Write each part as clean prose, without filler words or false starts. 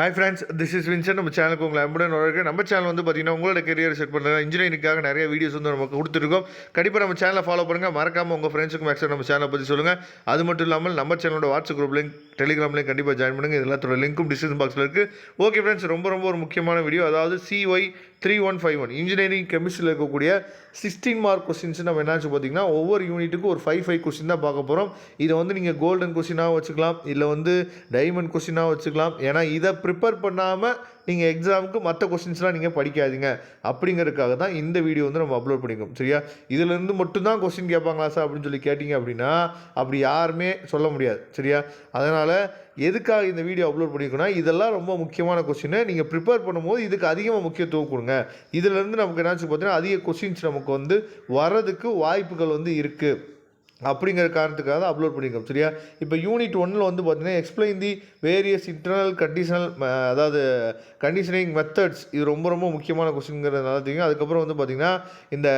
Hi friends, this is Vincent. நம்ம சேனலுக்கு உங்களை அன்புடன் வரவேற்கிறேன். நம்ம சேனல் வந்து பார்த்தீங்கன்னா உங்களோட கரியர் செட் பண்ணுறது இன்ஜினியரிங்காக நிறைய வீடியோஸ் வந்து நமக்கு கொடுத்துருக்கோம். கண்டிப்பாக நம்ம சேனலை ஃபாலோ பண்ணுங்கள். மறக்காமல் உங்கள் ஃப்ரெண்ட்ஸுக்கும் மேக்ஸிமம் நம்ம சேனலை பற்றி சொல்லுங்கள். அது மட்டும் இல்லாமல் நம்ம சேனலோட WhatsApp group link, Telegram link கண்டிப்பாக ஜாயின் பண்ணுங்கள். இது எல்லாத்தோட லிங்க்கும் டிஸ்கிரிப்ஷன் பாக்ஸில் இருக்குது. ஓகே ஃப்ரெண்ட்ஸ், ரொம்ப ஒரு முக்கியமான வீடியோ. அதாவது CY3151 இன்ஜினியரிங் கெமிஸ்ட்ரியில் இருக்கக்கூடிய 16 மார்க் கொஸ்டின்ஸ் நம்ம என்னாச்சு பார்த்தீங்கன்னா ஒவ்வொரு யூனிட்டுக்கும் ஒரு 5 கொஸ்டின் தான் பார்க்க போகிறோம். இதை வந்து நீங்கள் கோல்டன் கொஸ்டினாக வச்சுக்கலாம், இல்லை வந்து டைமண்ட் கொஸ்டினாக வச்சுக்கலாம். ஏன்னா இதை ப்ரிப்பேர் பண்ணாமல் நீங்கள் எக்ஸாமுக்கு மற்ற கொஸ்டின்ஸ்லாம் நீங்கள் படிக்காதீங்க அப்படிங்கிறதுக்காக தான் இந்த வீடியோ வந்து நம்ம அப்லோட் பண்ணிக்கோம். சரியா? இதிலேருந்து மட்டும்தான் கொஸ்டின் கேட்பாங்களா சார் அப்படின்னு சொல்லி கேட்டிங்க அப்படின்னா அப்படி யாருமே சொல்ல முடியாது. சரியா? அதனால் எதுக்காக இந்த வீடியோ அப்லோட் பண்ணிக்கோன்னா, இதெல்லாம் ரொம்ப முக்கியமான கொஸ்டின். நீங்கள் ப்ரிப்பேர் பண்ணும்போது இதுக்கு அதிகமாக முக்கியத்துவம் கொடுங்க. இதிலேருந்து நமக்கு என்னாச்சு பார்த்தீங்கன்னா அதிக கொஸ்டின்ஸ் நமக்கு வந்து வரதுக்கு வாய்ப்புகள் வந்து இருக்குது அப்படிங்கிற காரணத்துக்காக தான் அப்லோட் பண்ணியிருக்கோம். சரியா? இப்போ யூனிட் 1 வந்து பார்த்தீங்கன்னா எக்ஸ்பிளைன் தி வேரியஸ் இன்டர்னல் கண்டிஷனல், அதாவது கண்டிஷனிங் மெத்தட்ஸ். இது ரொம்ப முக்கியமான கொஸ்டின்ங்கிறதுனால தெரியும். அதுக்கப்புறம் வந்து பார்த்திங்கன்னா இந்த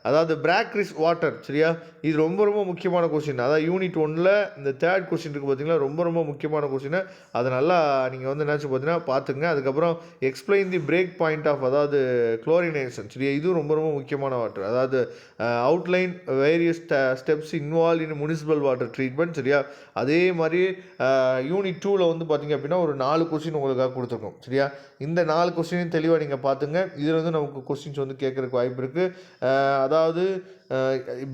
அதாவது பிராக்ரிஸ் வாட்டர். சரியா? இது ரொம்ப முக்கியமான கொஸ்டின். அதாவது யூனிட் 1 இந்த 3rd கொஸ்டின் இருக்குது பார்த்தீங்கன்னா ரொம்ப முக்கியமான கொஸ்டின். அதை நல்லா நீங்கள் வந்து என்னாச்சு பார்த்தீங்கன்னா பார்த்துங்க. அதுக்கப்புறம் explain the break point of, அதாவது குளோரினேஷன். சரியா? இதுவும் ரொம்ப முக்கியமான வாட்டர். அதாவது outline various steps involve in municipal water treatment. சரியா? அதே மாதிரி யூனிட் 2 வந்து பார்த்திங்க அப்படின்னா ஒரு 4 கொஸ்டின் உங்களுக்காக கொடுத்துருக்கோம். சரியா? இந்த 4 கொஸ்டினையும் தெளிவாக நீங்கள் பார்த்துங்க. இதில் வந்து நமக்கு கொஸ்டின்ஸ் வந்து கேட்குறதுக்கு வாய்ப்பு இருக்குது. அதாவது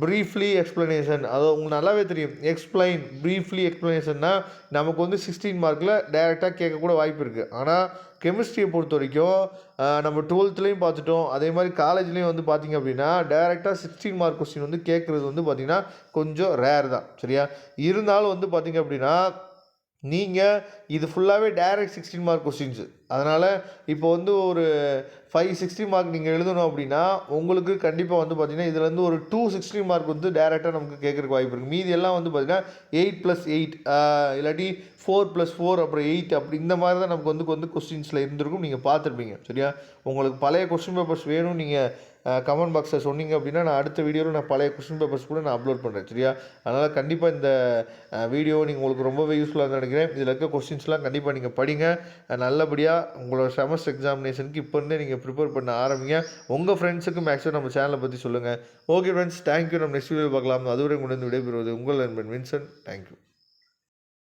ப்ரீஃப்லி எக்ஸ்ப்ளனேஷன், அதாவது உங்களுக்கு நல்லாவே தெரியும். எக்ஸ்பிளைன் ப்ரீஃப்லி எக்ஸ்ப்ளனேஷன்னா நமக்கு வந்து 16 மார்க்கில் டைரெக்டாக கேட்கக்கூட வாய்ப்பு இருக்குது. ஆனால் கெமிஸ்ட்ரியை பொறுத்த வரைக்கும் நம்ம 12லேயும் பார்த்துட்டோம், அதே மாதிரி காலேஜ்லேயும் வந்து பார்த்திங்க அப்படின்னா டைரெக்டாக 16 மார்க் கொஸ்டின் வந்து கேட்குறது வந்து பார்த்திங்கன்னா கொஞ்சம் ரேர் தான். சரியா? இருந்தாலும் வந்து பார்த்திங்க அப்படின்னா நீங்கள் இது ஃபுல்லாகவே டைரக்ட் 16 மார்க் கொஸ்டின்ஸு. அதனால் இப்போ வந்து ஒரு 560 மார்க் நீங்கள் எழுதணும் அப்படின்னா உங்களுக்கு கண்டிப்பாக வந்து பார்த்திங்கன்னா இதுலேருந்து ஒரு 260 மார்க் வந்து டேரெக்டாக நமக்கு கேட்குறக்கு வாய்ப்பு இருக்குது. மீதி எல்லாம் வந்து பார்த்திங்கன்னா 8+8 இல்லாட்டி 4+4 அப்புறம் 8 அப்படி இந்த மாதிரி தான் நமக்கு வந்து கொஸ்டின்ஸில் இருந்திருக்கும். நீங்கள் பார்த்துருப்பீங்க. சரியா? உங்களுக்கு பழைய கொஸ்டின் பேப்பர்ஸ் வேணும் நீங்கள் கமெண்ட் பாக்ஸில் சொன்னீங்க அப்படின்னா நான் அடுத்த வீடியோவில் நான் பழைய கொஸ்டின் பேப்பர்ஸ் கூட நான் அப்லோட் பண்ணுறேன். சரியா? அதனால் கண்டிப்பாக இந்த வீடியோ நீங்கள் உங்களுக்கு ரொம்பவே யூஸ்ஃபுல்லாக நினைக்கிறேன். இதில் இருக்க கொஸ்டின்ஸ்லாம் கண்டிப்பாக நீங்கள் படிங்க. நல்லபடியாக உங்களோட செமஸ்டர் எக்ஸாமினேஷனுக்கு இப்போ இருந்தே நீங்கள் ப்ரிப்பேர் பண்ண ஆரம்பிங்க. உங்கள் ஃப்ரெண்ட்ஸுக்கு மேக்ஸிமம் நம்ம சேனலை பற்றி சொல்லுங்கள். Okay friends, thank you. நம்ம நெக்ஸ்ட் வீடியோ பார்க்கலாம். அதுவரை உங்களிடம் விடைபெறுவது உங்கள் நண்பன் வின்சன். தேங்க்யூ.